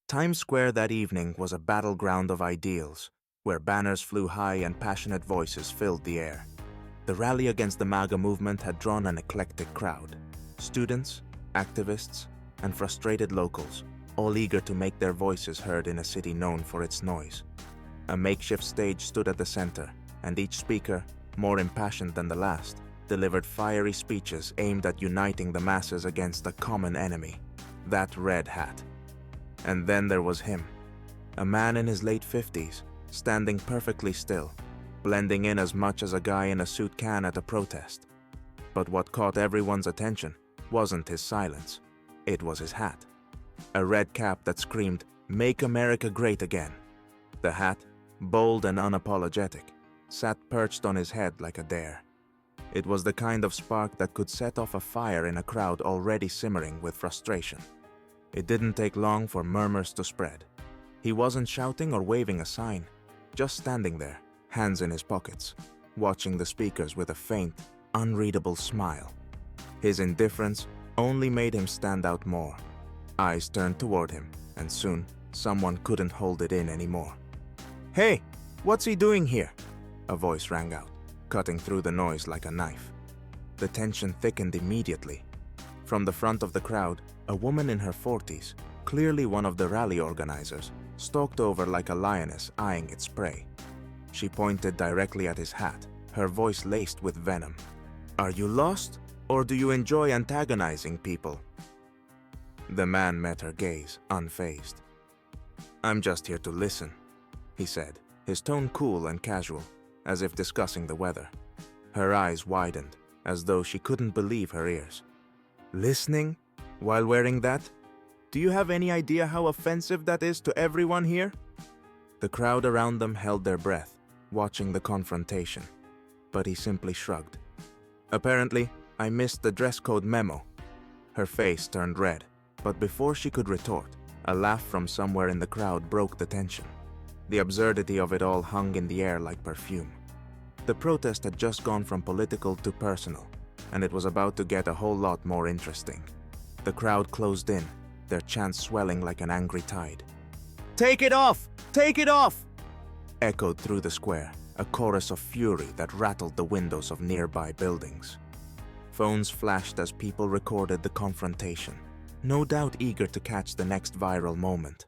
Times Square that evening was a battleground of ideals, where banners flew high and passionate voices filled the air. The rally against the MAGA movement had drawn an eclectic crowd. Students, activists, and frustrated locals, all eager to make their voices heard in a city known for its noise. A makeshift stage stood at the center, and each speaker, more impassioned than the last, delivered fiery speeches aimed at uniting the masses against a common enemy, that red hat. And then there was him, a man in his late 50s, standing perfectly still, blending in as much as a guy in a suit can at a protest. But what caught everyone's attention wasn't his silence, it was his hat. A red cap that screamed, "Make America Great Again." The hat, bold and unapologetic, sat perched on his head like a dare. It was the kind of spark that could set off a fire in a crowd already simmering with frustration. It didn't take long for murmurs to spread. He wasn't shouting or waving a sign, just standing there, hands in his pockets, watching the speakers with a faint, unreadable smile. His indifference only made him stand out more. Eyes turned toward him, and soon, someone couldn't hold it in anymore. "Hey, what's he doing here?" a voice rang out, cutting through the noise like a knife. The tension thickened immediately. From the front of the crowd, a woman in her 40s, clearly one of the rally organizers, stalked over like a lioness eyeing its prey. She pointed directly at his hat, her voice laced with venom. "Are you lost, or do you enjoy antagonizing people?" The man met her gaze, unfazed. "I'm just here to listen," he said, his tone cool and casual, as if discussing the weather. Her eyes widened, as though she couldn't believe her ears. "Listening? While wearing that? Do you have any idea how offensive that is to everyone here?" The crowd around them held their breath, watching the confrontation, but he simply shrugged. "Apparently, I missed the dress code memo." Her face turned red, but before she could retort, a laugh from somewhere in the crowd broke the tension. The absurdity of it all hung in the air like perfume. The protest had just gone from political to personal, and it was about to get a whole lot more interesting. The crowd closed in, their chants swelling like an angry tide. "Take it off! Take it off!" echoed through the square, a chorus of fury that rattled the windows of nearby buildings. Phones flashed as people recorded the confrontation, no doubt eager to catch the next viral moment.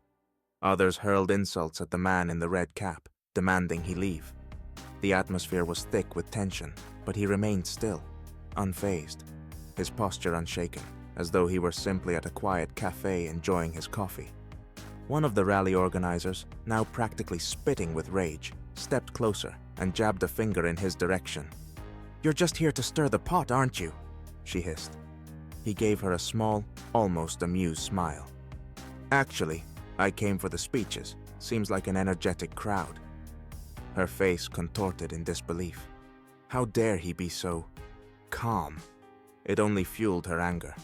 Others hurled insults at the man in the red cap, demanding he leave. The atmosphere was thick with tension, but he remained still, unfazed, his posture unshaken, as though he were simply at a quiet cafe enjoying his coffee. One of the rally organizers, now practically spitting with rage, stepped closer and jabbed a finger in his direction. "You're just here to stir the pot, aren't you?" she hissed. He gave her a small, almost amused smile. "Actually, I came for the speeches. Seems like an energetic crowd." Her face contorted in disbelief. How dare he be so calm? It only fueled her anger.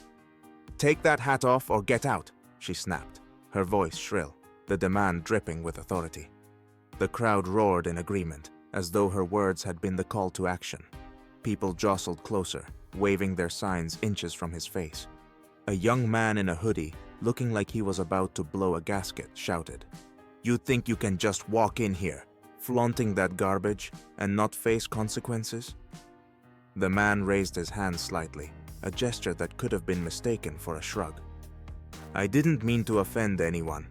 "Take that hat off or get out," she snapped, her voice shrill, the demand dripping with authority. The crowd roared in agreement, as though her words had been the call to action. People jostled closer, waving their signs inches from his face. A young man in a hoodie, looking like he was about to blow a gasket, shouted, "You think you can just walk in here, flaunting that garbage, and not face consequences?" The man raised his hand slightly, a gesture that could have been mistaken for a shrug. "I didn't mean to offend anyone,"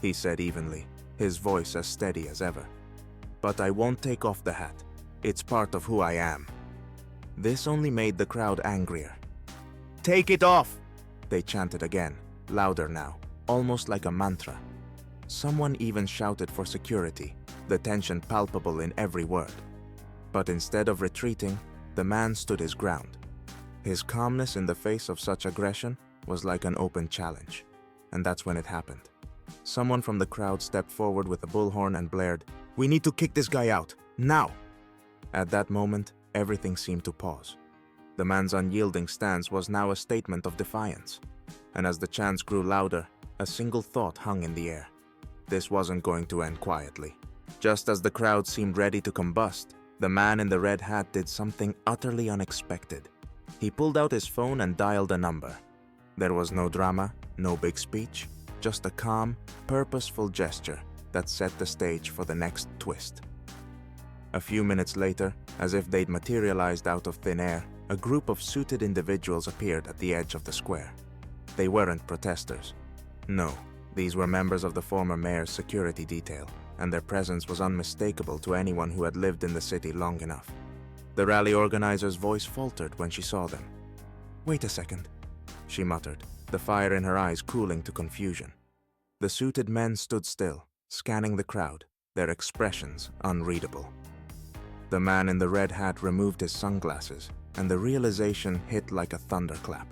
he said evenly, his voice as steady as ever. "But I won't take off the hat. It's part of who I am." This only made the crowd angrier. "Take it off!" they chanted again, louder now, almost like a mantra. Someone even shouted for security, the tension palpable in every word. But instead of retreating, the man stood his ground. His calmness in the face of such aggression was like an open challenge. And that's when it happened. Someone from the crowd stepped forward with a bullhorn and blared, "We need to kick this guy out, now!" At that moment, everything seemed to pause. The man's unyielding stance was now a statement of defiance. And as the chants grew louder, a single thought hung in the air. This wasn't going to end quietly. Just as the crowd seemed ready to combust, the man in the red hat did something utterly unexpected. He pulled out his phone and dialed a number. There was no drama, no big speech, just a calm, purposeful gesture that set the stage for the next twist. A few minutes later, as if they'd materialized out of thin air, a group of suited individuals appeared at the edge of the square. They weren't protesters. No, these were members of the former mayor's security detail, and their presence was unmistakable to anyone who had lived in the city long enough. The rally organizer's voice faltered when she saw them. "Wait a second," she muttered, the fire in her eyes cooling to confusion. The suited men stood still, scanning the crowd, their expressions unreadable. The man in the red hat removed his sunglasses, and the realization hit like a thunderclap.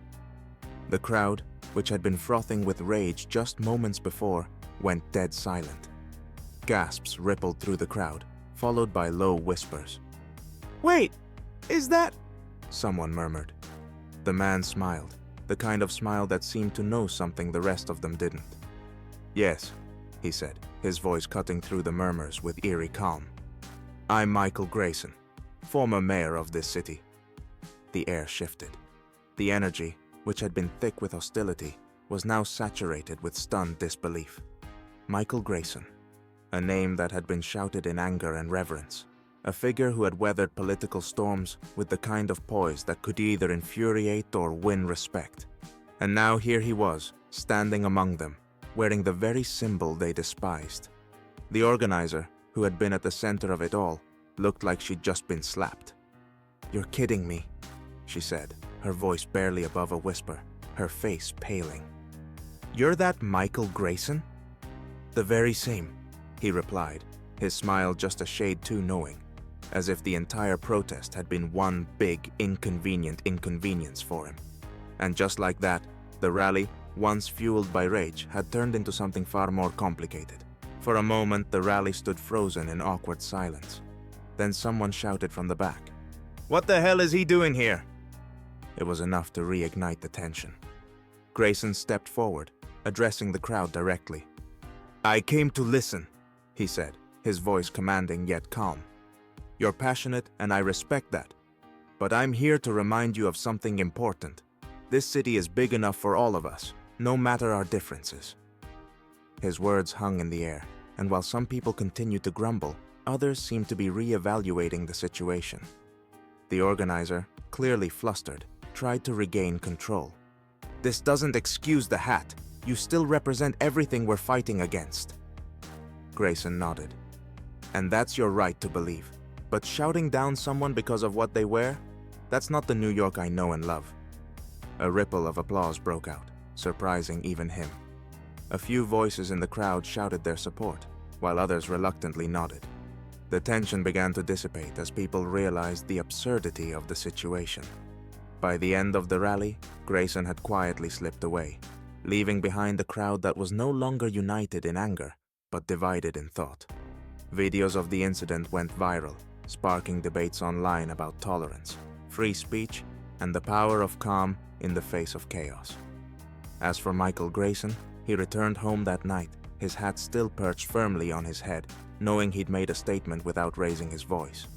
The crowd, which had been frothing with rage just moments before, went dead silent. Gasps rippled through the crowd, followed by low whispers. "Wait, is that—" someone murmured. The man smiled, the kind of smile that seemed to know something the rest of them didn't. "Yes," he said, his voice cutting through the murmurs with eerie calm. "I'm Michael Grayson, former mayor of this city." The air shifted. The energy, which had been thick with hostility, was now saturated with stunned disbelief. Michael Grayson, a name that had been shouted in anger and reverence, a figure who had weathered political storms with the kind of poise that could either infuriate or win respect. And now here he was, standing among them, wearing the very symbol they despised. The organizer, who had been at the center of it all, looked like she'd just been slapped. "You're kidding me," she said, her voice barely above a whisper, her face paling. "You're that Michael Grayson?" "The very same," he replied, his smile just a shade too knowing, as if the entire protest had been one big, inconvenient inconvenience for him. And just like that, the rally, once fueled by rage, had turned into something far more complicated. For a moment, the rally stood frozen in awkward silence. Then someone shouted from the back, "What the hell is he doing here?" It was enough to reignite the tension. Grayson stepped forward, addressing the crowd directly. "I came to listen," he said, his voice commanding yet calm. "You're passionate, and I respect that. But I'm here to remind you of something important. This city is big enough for all of us, no matter our differences." His words hung in the air, and while some people continued to grumble, others seemed to be re-evaluating the situation. The organizer, clearly flustered, tried to regain control. "This doesn't excuse the hat. You still represent everything we're fighting against." Grayson nodded. "And that's your right to believe. But shouting down someone because of what they wear? That's not the New York I know and love." A ripple of applause broke out, surprising even him. A few voices in the crowd shouted their support, while others reluctantly nodded. The tension began to dissipate as people realized the absurdity of the situation. By the end of the rally, Grayson had quietly slipped away, leaving behind a crowd that was no longer united in anger, but divided in thought. Videos of the incident went viral, sparking debates online about tolerance, free speech, and the power of calm in the face of chaos. As for Michael Grayson, he returned home that night, his hat still perched firmly on his head, knowing he'd made a statement without raising his voice.